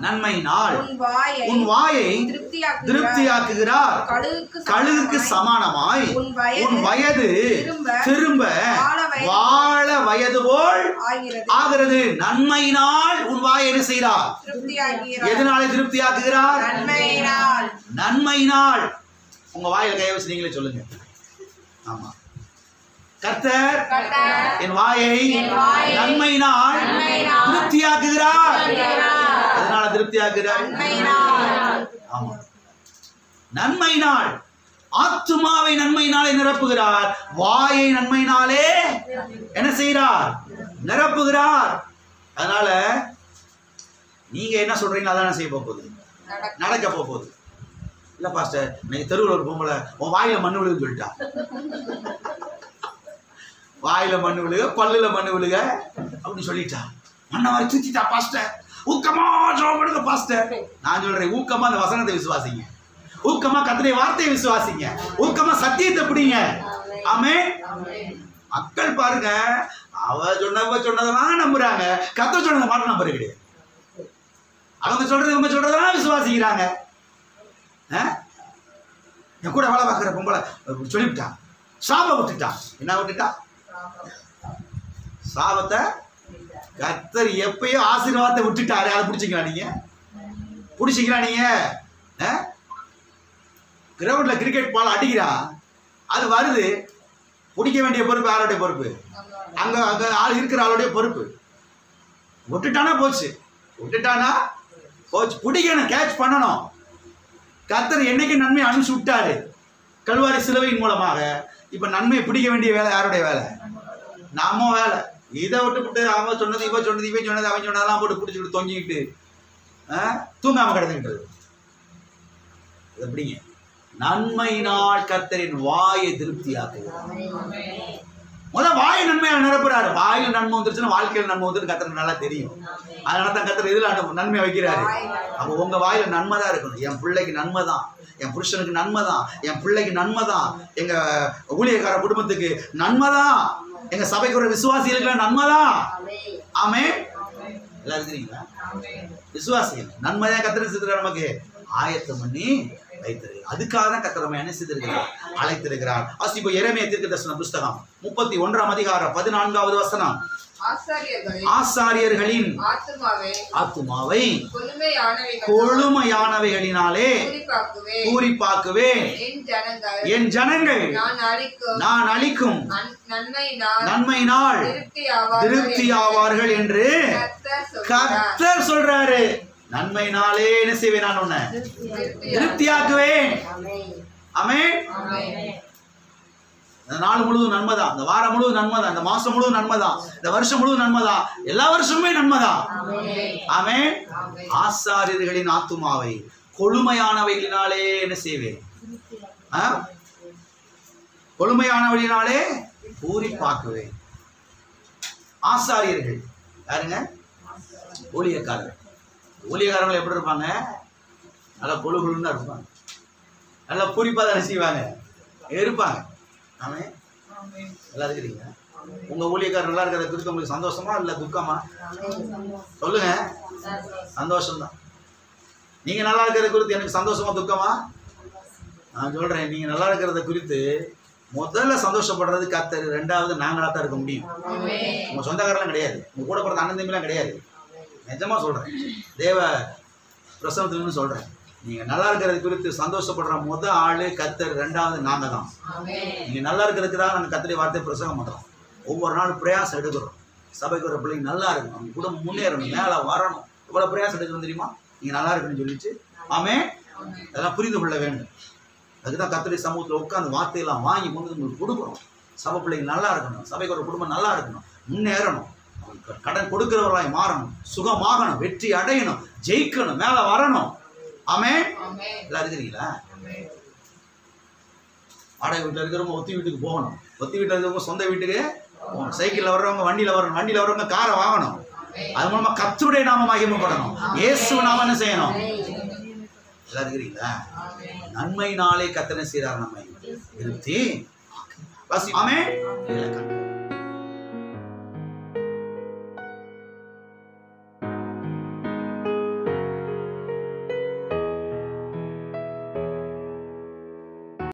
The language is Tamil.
நன்மையினால் உன் வாயை திருப்தியாக்குகிறார். கழுகுக்கு சமானமாய் உன் வயது திரும்ப வாழ வயது போல் ஆகிறது. நன்மையினால் உன் வாயை என்ன செய்கிறார்? எதனால திருப்தியாக்குகிறார்? நன்மையினால். உங்க வாயில கையை வச்சு நீங்களே சொல்லுங்க. ஆமா, கர்த்தர் என் வாயை நன்மையினால் திருப்தியாக்குகிறார். எதனால திருப்தியாக்குகிறார்? ஆமா, நன்மையினால். ஆத்துமாவை நன்மையினாலே நிரப்புகிறார், வாயை நன்மையினாலே என்ன செய்கிறார்? நிரப்புகிறார். அதனால நீங்க என்ன சொல்றீங்களோ அதான் செய்ய போகுது, நடக்க போகுது. இல்ல பாஸ்டர், இன்னைக்கு தெருவில் ஒரு பொம்பளை உன் வாயில மண்ணு விழுகுன்னு சொல்லிட்டா. வாயில மண்ணு விழுக, பல்லுல மண்ணு விழுக அப்படின்னு சொல்லிட்டா. மண்ணை வாரி தூக்கிட்டா பாஸ்டர். ஊக்கமா சொல்லுங்க பாஸ்டர். நான் சொல்றேன், ஊக்கமா அந்த வசனத்தை விசுவாசிங்க, ஊக்கமா கர்த்தருடைய வார்த்தையை விசுவாசிங்க, ஊக்கமா சத்தியத்தை பிடிங்க. ஆமென். மக்கள் பாருங்க, அவ சொன்னதெல்லாம் நம்புறாங்க, கர்த்தர் சொன்னதை மட்டும் நம்புறது கிடையாது. அவங்க சொல்றது இவங்க சொல்றதெல்லாம் விசுவாசிக்கிறாங்க. என் கூட வேலை பார்க்குற பொம்பளை சொல்லிவிட்டா, சாபம் விட்டுட்டா. என்ன விட்டுட்டா? சாபத்தை. கர்த்தர் எப்பயோ ஆசீர்வாதத்தை விட்டுட்டாரு. அதை பிடிச்சிங்களா நீங்க? பிடிச்சிங்களா நீங்க? கிரவுண்ட்ல கிரிக்கெட் பால் அடிக்கிறா, அது வருது, பிடிக்க வேண்டிய பொறுப்பு யாருடைய பொறுப்பு? அங்க அங்க ஆள் இருக்கிற ஆளுடைய பொறுப்பு. விட்டுட்டானா போச்சு, விட்டுட்டானா போச்சு. பிடிக்கணும், கேட்ச் பண்ணணும். கர்த்தர் என்னைக்கு நன்மை அனுப்பிச்சு விட்டாரு கல்வாரி சிலுவையின் மூலமாக. இப்ப நன்மையை பிடிக்க வேண்டிய வேலை யாருடைய வேலை? நாம வேலை. இதை விட்டு அவன் சொன்னது, இவன் சொன்னது, இவன் சொன்னது, அவன் சொன்னதெல்லாம் போட்டு பிடிச்சிக்கிட்டு தொங்கிக்கிட்டு தூங்காம கிடந்துக்கிட்டு. எப்படிங்க? நன்மையினால் கர்த்தரின் வாயை திருப்தியாக்குகிறார். முதல் வாயை நன்மையால் நிரப்புறாரு. வாயில் நன்மை வந்துருச்சுன்னா வாழ்க்கையில் நன்மை வந்துட்டு கர்த்தருக்கு நல்லா தெரியும். அதனால தான் கர்த்தர் இதுல நன்மை வைக்கிறாரு. அப்போ உங்க வாயில நன்மை தான் இருக்கணும். என் பிள்ளைக்கு நன்மை தான், என் புருஷனுக்கு நன்மை தான், என் பிள்ளைக்கு நன்மை தான், எங்க ஊழியக்கார குடும்பத்துக்கு நன்மை தான், எங்க சபைக்கு ஒரு விசுவாசிகளுக்கு நன்மை தான். ஆமென். எல்லாரும் இருக்கிறீங்களா? விசுவாசிகள் நன்மை தான் கர்த்தர் செய்திருக்கிறார், நமக்கு ஆயத்தம் பண்ணி வைத்திருக்கிறார். அதுக்காக தான் கர்த்தர் நம்ம என்ன செய்திருக்கிறார்? அழைத்திருக்கிறார். இப்போ எரேமியா தீர்க்கதரிசன புத்தகம் 31ஆம் அதிகாரம் 14வது வசனம். ஆசாரியர்களின் ஆத்துமாவை கொழுமையானவைகளினாலே பூரிப்பாக்குவேன். என் ஜனங்கள் நான் அளிக்கும் நன்மையினால் திருப்தி ஆவார்கள் என்று கர்த்தர் சொல்றாரு. நன்மையினாலே என்ன செய்வேன்? நான் உன்னை திருப்தியாக்குவேன். ஆமென். இந்த நாள் முழுவதும் நன்மைதான், இந்த வாரம் முழுவதும் நன்மைதான், இந்த மாசம் முழுவதும் நன்மைதான், இந்த வருஷம் முழுவதும் நன்மைதான், எல்லா வருஷமுமே நன்மைதான். ஆமென். ஆசாரியர்களின் ஆத்துமாவை கொழுமையானவைகளினாலே என்ன செய்வேன்? கொழுமையானவழியினாலே பூரிப்பாக்குவேன். ஆசாரியர்கள் யாருங்க? ஊழியக்காரர்கள். ஊழியக்காரர்கள் எப்படி இருப்பாங்க? நல்லா கொழுகுழுன்னு தான் இருப்பாங்க, நல்லா பூரிப்பாக தான் செய்வாங்க இருப்பாங்க. ஆமே. நல்லா இருக்கிறீங்க? உங்க ஊழியக்காரர் நல்லா இருக்கிறத குறித்து உங்களுக்கு சந்தோஷமா இல்லை துக்கமா? சொல்லுங்க. சந்தோஷம்தான். நீங்க நல்லா இருக்கிறத குறித்து எனக்கு சந்தோஷமா துக்கமா? நான் சொல்றேன், நீங்க நல்லா இருக்கிறத குறித்து முதல்ல சந்தோஷப்படுறது கர்த்தர், ரெண்டாவது நாங்களா தான் இருக்க முடியும். உங்க சொந்தக்காரெல்லாம் கிடையாது, உங்க கூட பிறந்த அண்ணன் தம்பிலாம் கிடையாது. நிஜமா சொல்றேன், தேவ பிரசவத்திலிருந்து சொல்றேன். நீங்க நல்லா இருக்கிறது குறித்து சந்தோஷப்படுற முதல் ஆளு கர்த்தர், ரெண்டாவது நாங்க தான். நீங்க நல்லா இருக்கிறதுக்கு தான் நாங்கள் கர்த்தருடைய வார்த்தை பிரசங்கம் பண்றோம். ஒவ்வொரு நாள் பிரயாசம் எடுக்கிறோம். சபைக்கு ஒரு பிள்ளைங்க நல்லா இருக்கணும், அவங்க கூட முன்னேறணும், மேல வரணும். இவ்வளவு பிரயாசம் எடுக்கணும் தெரியுமா? நீங்க நல்லா இருக்குன்னு சொல்லிச்சு. ஆமென். அதெல்லாம் புரிந்து கொள்ள வேண்டும். அதுக்குதான் கர்த்தருடைய சமூகத்தில் உட்காந்து வார்த்தையெல்லாம் வாங்கி கொண்டு உங்களுக்கு கொடுக்குறோம். சபை பிள்ளைங்க நல்லா இருக்கணும், சபைக்கு ஒரு குடும்பம் நல்லா இருக்கணும், முன்னேறணும், கடன் கொடுக்கிறவர்களாய் மாறணும், சுகமாகணும், வெற்றி அடையணும், ஜெயிக்கணும், மேல வரணும். ஆமென். எல்லாம் இருக்கிறீங்களா? வாடகை வீட்டில் இருக்கிறவங்க ஒத்தி வீட்டுக்கு போகணும், ஒத்தி வீட்டில் இருக்கிறவங்க சொந்த வீட்டுக்கு போகணும், சைக்கிளில் வர்றவங்க வண்டியில் வரணும், வண்டியில் வர்றவங்க காரை வாங்கணும். அது மூலமா கர்த்தருடைய நாமம் மகிமைப்படணும், இயேசு நாமம் என்ன செய்யணும். எல்லாம் இருக்கிறீங்களா? நன்மையினாலே கர்த்தர் செய்றார் நம்மை திருப்தி. ஆமென்.